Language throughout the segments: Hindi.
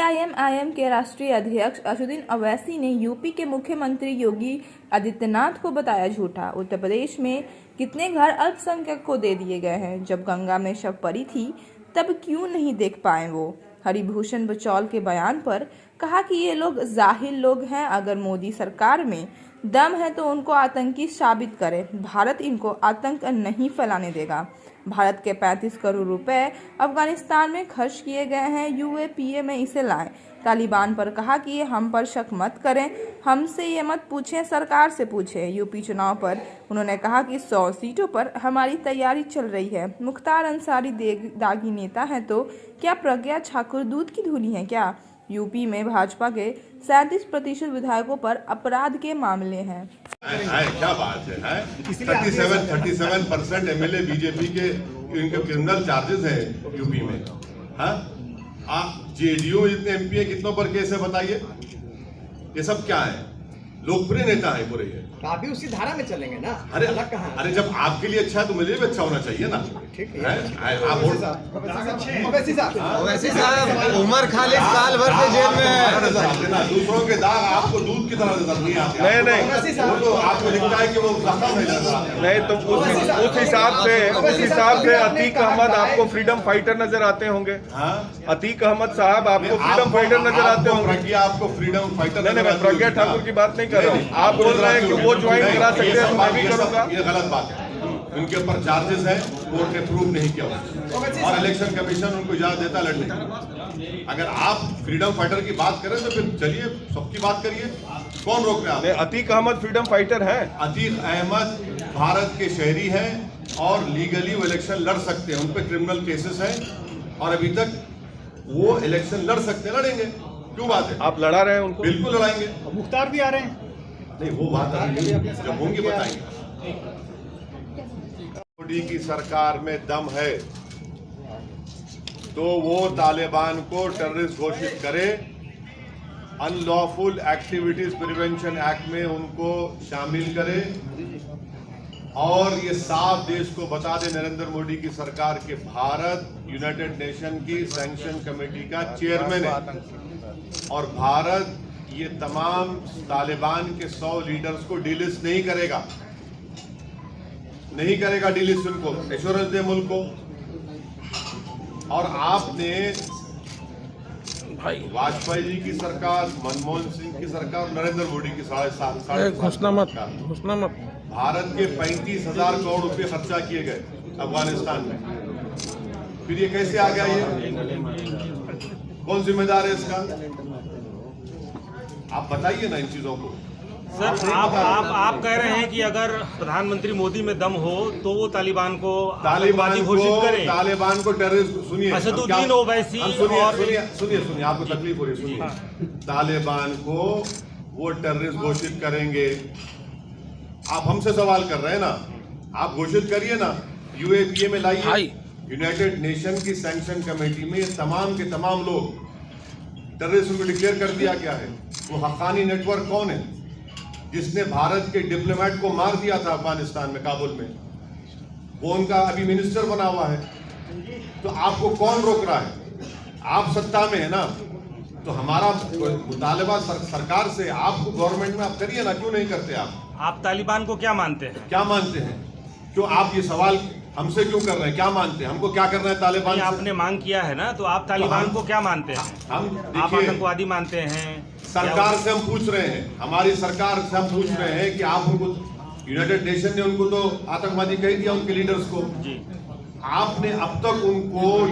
एआईएमआईएम के राष्ट्रीय अध्यक्ष असदुद्दीन ओवैसी ने यूपी के मुख्यमंत्री योगी आदित्यनाथ को बताया झूठा। उत्तर प्रदेश में कितने घर अल्पसंख्यक को दे दिए गए हैं। जब गंगा में शव पड़ी थी तब क्यों नहीं देख पाए वो। हरिभूषण बचौल के बयान पर कहा कि ये लोग जाहिल लोग हैं। अगर मोदी सरकार में दम है तो उनको आतंकी साबित करें। भारत इनको आतंक नहीं फैलाने देगा। भारत के 35 करोड़ रुपए अफगानिस्तान में खर्च किए गए हैं। यूएपीए में इसे लाएं। तालिबान पर कहा कि ये हम पर शक मत करें, हमसे ये मत पूछें, सरकार से पूछें। यूपी चुनाव पर उन्होंने कहा कि 100 सीटों पर हमारी तैयारी चल रही है। मुख्तार अंसारी दागी नेता है तो क्या प्रज्ञा ठाकुर दूध की धूली है क्या। यूपी में भाजपा के 37% विधायकों पर अपराध के मामले हैं। क्या बात है 37% एमएलए बीजेपी के इनके क्रिमिनल चार्जेस हैं यूपी में। जेडीयू जितने एमपी है कितनों पर केस है बताइए। ये सब क्या है, लोकप्रिय नेता है पूरे ये। तो आप भी उसी धारा में चलेंगे ना। अरे अलग कहाँ। अरे जब आपके लिए अच्छा है तो मेरे लिए भी अच्छा होना चाहिए ना। ठीक है आप ओवैसी साहब उमर खालिद साल भर से जेल में है। दूसरों के दाग आपको दूध की तरह नजर नहीं आते। नहीं वो तो आपको दिखता है कि वो जख्म है। नहीं तो उस हिसाब से अतीक अहमद आपको फ्रीडम फाइटर नजर आते होंगे। अतीक अहमद साहब आपको फ्रीडम फाइटर नजर आते होंगे। प्रज्ञा आपको फ्रीडम फाइटर। नहीं मैं प्रज्ञा ठाकुर की बात नहीं कर रहा हूँ। आप बोल रहे हैं कि वो ज्वाइन करा सकते हैं, मैं भी करूँगा। ये गलत बात है। उनके ऊपर चार्जेस हैं, कोर्ट ने प्रूव नहीं किया और इलेक्शन कमीशन उनको इजाजत देता लड़ने की। अगर आप फ्रीडम फाइटर की बात करें तो फिर चलिए सबकी बात करिए, कौन रोक रहे हैं आप। अतीक अहमद फ्रीडम फाइटर है। अतीक अहमद भारत के शहरी हैं और लीगली वो इलेक्शन लड़ सकते हैं। उन पर क्रिमिनल केसेस हैं और अभी तक वो इलेक्शन लड़ सकते हैं, लड़ेंगे। क्यों बात है, आप लड़ा रहे हैं उनको। बिल्कुल लड़ाएंगे। मुख्तार भी आ रहे हैं। नहीं वो बात अभी जब होंगी बताएंगे। मोदी की सरकार में दम है तो वो तालिबान को टेररिस्ट घोषित करे। अनलॉफुल एक्टिविटीज प्रिवेंशन एक्ट में उनको शामिल करे और ये साफ देश को बता दे नरेंद्र मोदी की सरकार के भारत यूनाइटेड नेशन की सैंक्शन कमेटी का चेयरमैन है और भारत ये तमाम तालिबान के 100 लीडर्स को डिलिस्ट नहीं करेगा डिलिस्ट। उनको एश्योरेंस दे मुल्क को। और आपने वाजपेयी जी की सरकार, मनमोहन सिंह की सरकार, नरेंद्र मोदी की साढ़े घोषणा मत भारत के 35,000 करोड़ रुपए खर्चा किए गए अफगानिस्तान में। फिर ये कैसे आ गया, ये कौन जिम्मेदार है इसका, आप बताइए ना इन चीजों को। सर आप कह रहे हैं कि अगर प्रधानमंत्री मोदी में दम हो तो वो तालिबान को घोषित करें। तालिबान को टेररिस्ट। सुनिए असदुद्दीन ओवैसी सुनिए आपको तकलीफ हो रही है। सुनिए तालिबान को वो टेररिस्ट घोषित करेंगे। आप हमसे सवाल कर रहे हैं ना, आप घोषित करिए ना। यूएपीए में लाइए। यूनाइटेड नेशन की सैंक्शन कमेटी में तमाम के तमाम लोग टेररिस्ट को डिक्लेयर कर दिया गया है। वो हक्कानी नेटवर्क कौन है जिसने भारत के डिप्लोमेट को मार दिया था अफगानिस्तान में, काबुल में, वो उनका अभी मिनिस्टर बना हुआ है। तो आपको कौन रोक रहा है, आप सत्ता में है ना। तो हमारा मुतालबा सरकार से, आप गवर्नमेंट में आप करिए ना, क्यों नहीं करते आप तालिबान को क्या मानते हैं? क्या मानते हैं, क्यों आप ये सवाल हमसे क्यों कर रहे हैं, क्या मानते हैं, हमको क्या करना है तालिबान? आपने मांग किया है ना, तो आप तालिबान को क्या मानते हैं? आप आतंकवादी मानते हैं? सरकार से हम पूछ रहे हैं, हमारी सरकार से हम पूछ रहे हैं कि आप उनको, यूनाइटेड नेशन ने उनको तो आतंकवादी कह दिया, उनके लीडर्स को जी। आपने अब तक उनको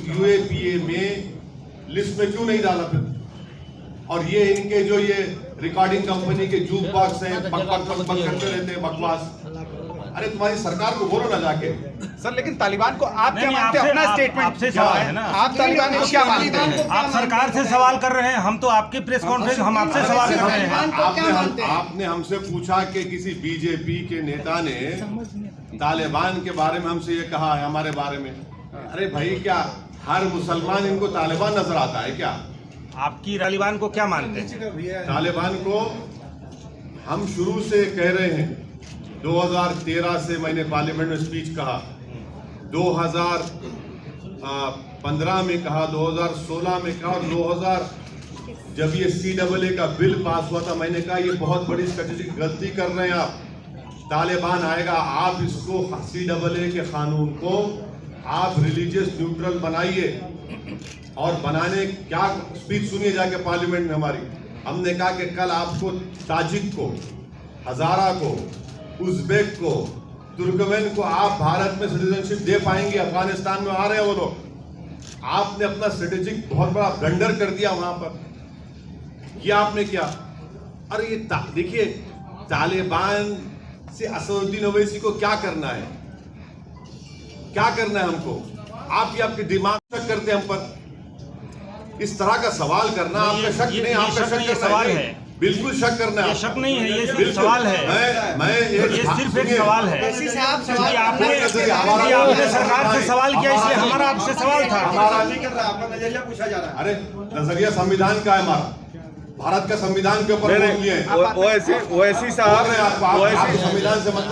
यूएपीए में लिस्ट में क्यों नहीं डाला फिर? और ये इनके जो ये रिकॉर्डिंग कंपनी के जूक बॉक्स हैं, बक करते रहते हैं बकवास। अरे तुम्हारी सरकार को बोलो ना जाके। सर लेकिन तालिबान को आप क्या मानते हैं? अपना स्टेटमेंट आपसे सवाल है ना, आप तालिबान को क्या मानते हैं? आप सरकार से सवाल कर रहे हैं, हम तो आपके प्रेस कॉन्फ्रेंस, हम आपसे सवाल कर रहे हैं। आपने हमसे पूछा कि किसी बीजेपी के नेता ने तालिबान के बारे में हमसे ये कहा है हमारे बारे में। अरे भाई क्या हर मुसलमान इनको तालिबान नजर आता है क्या? आपकी तालिबान को क्या मानते हैं? तालिबान को हम शुरू से कह रहे हैं, 2013 से मैंने पार्लियामेंट में स्पीच कहा, 2015 में कहा, 2016 में कहा और जब ये CAA का बिल पास हुआ था, मैंने कहा ये बहुत बड़ी स्ट्रेटेजिक गलती कर रहे हैं आप। तालिबान आएगा, आप इसको CAA के कानून को आप रिलीजियस न्यूट्रल बनाइए। और बनाने क्या स्पीच सुनिए जाके पार्लियामेंट में हमारी। हमने कहा कि कल आपको ताजिक को, हजारा को, उज़्बेक को, तुर्कमेन को आप भारत में सिटीजनशिप दे पाएंगे? अफगानिस्तान में आ रहे हैं वो लोग। आपने अपना स्ट्रेटेजिक बहुत बड़ा ब्लंडर कर दिया वहां पर। ये आपने क्या? अरे ये देखिए, तालिबान से असदुद्दीन ओवैसी को क्या करना है? क्या करना है हमको? आप ये आपके दिमाग शक करते हैं हम पर। इस तरह का सवाल करना आपका शक नहीं, आपका शक करना सवाल है। बिल्कुल शक करना है। ये शक नहीं है, ये सिर्फ सवाल है। मैं ये सिर्फ एक सवाल है। साहब आपने सरकार से सवाल किया, इसलिए हमारा आपसे सवाल था। आपका नजरिया पूछा जा रहा है। अरे नजरिया संविधान का है हमारा, भारत का संविधान के ऊपर बोल लिए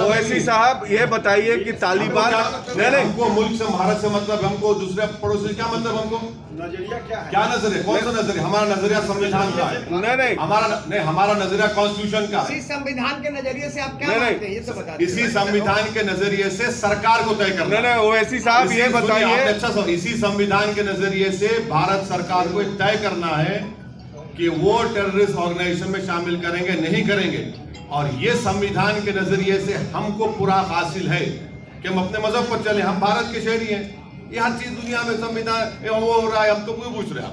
ओवैसी साहब ये बताइए कि तालिबान हमको मुल्क से, भारत से मतलब, हमको दूसरे पड़ोसी क्या मतलब? हमको नजरिया क्या है? क्या नजरिया? कौन सा नजरिया? हमारा नजरिया संविधान का है। हमारा नजरिया कॉन्स्टिट्यूशन का है। इसी संविधान के नजरिए से आप क्या मानते हैं, ये तो बता दीजिए। इसी संविधान के नजरिए से सरकार को तय करना। नहीं, ओवैसी साहब ये बताइए। अच्छा, इसी संविधान के नजरिए से भारत सरकार को तय करना है कि वो टेररिस्ट ऑर्गेनाइजेशन में शामिल करेंगे नहीं करेंगे। और ये संविधान के नजरिए से हमको पूरा हासिल है कि हम अपने मजहब पर चले। हम भारत के शहरी हैं। ये हर चीज दुनिया में संविधान वो हो रहा है, हम तो क्यों पूछ रहे हैं?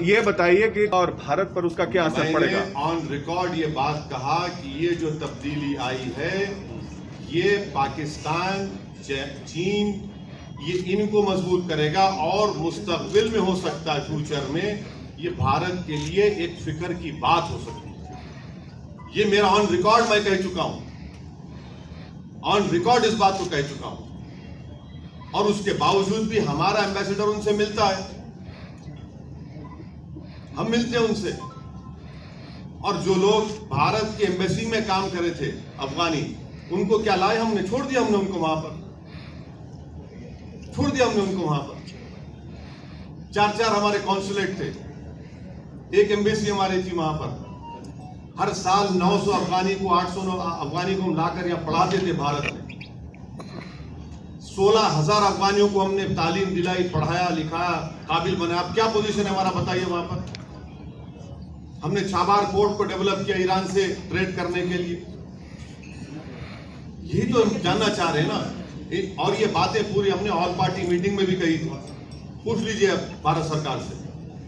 ये बताइए कि और भारत पर उसका क्या असर पड़ेगा? ऑन रिकॉर्ड ये बात कहा कि ये जो तब्दीली आई है, ये पाकिस्तान, चीन, ये इनको मजबूत करेगा और मुस्तकबिल में हो सकता है, फ्यूचर में ये भारत के लिए एक फिक्र की बात हो सकती है। ये मेरा ऑन रिकॉर्ड मैं कह चुका हूं, ऑन रिकॉर्ड इस बात को कह चुका हूं। और उसके बावजूद भी हमारा एम्बेसडर उनसे मिलता है, हम मिलते हैं उनसे। और जो लोग भारत की एम्बेसी में काम करे थे अफगानी, उनको क्या लाए हमने? छोड़ दिया हमने उनको वहां पर, छोड़ दिया हमने उनको वहां पर। 4 हमारे कॉन्सुलेट थे, एक एम्बेसी हमारी थी वहां पर। हर साल 900 अफगानी को, 800 अफगानी को हम लाकर यहां पढ़ाते थे भारत में। 16,000 अफगानियों को हमने तालीम दिलाई, पढ़ाया, लिखाया, काबिल बनाया। अब क्या पोजीशन है हमारा बताइए वहां पर? हमने छाबार पोर्ट को डेवलप किया ईरान से ट्रेड करने के लिए। यही तो हम जानना चाह रहे हैं ना। और ये बातें पूरी हमने ऑल पार्टी मीटिंग में भी कही थी। पूछ लीजिए भारत सरकार से,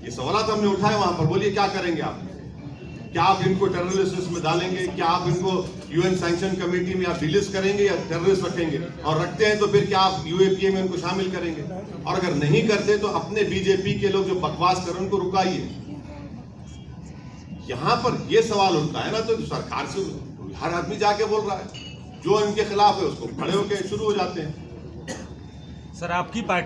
ये सवाल हमने उठाए वहां पर। बोलिए क्या करेंगे आप? क्या आप इनको टेररिस्ट लिस्ट में डालेंगे? क्या आप इनको UN सैंक्शन कमेटी में आप डिलिस्ट करेंगे या टेररिस्ट रखेंगे? और रखते हैं तो फिर क्या आप UAPA में उनको शामिल करेंगे? और अगर नहीं करते तो अपने बीजेपी के लोग जो बकवास कर रहे हैं उनको रुकाइए। यहां पर ये सवाल उठता है ना, तो सरकार से हर आदमी जाके बोल रहा है, जो इनके खिलाफ है उसको खड़े होकर शुरू हो जाते हैं। सर, आपकी पार्टी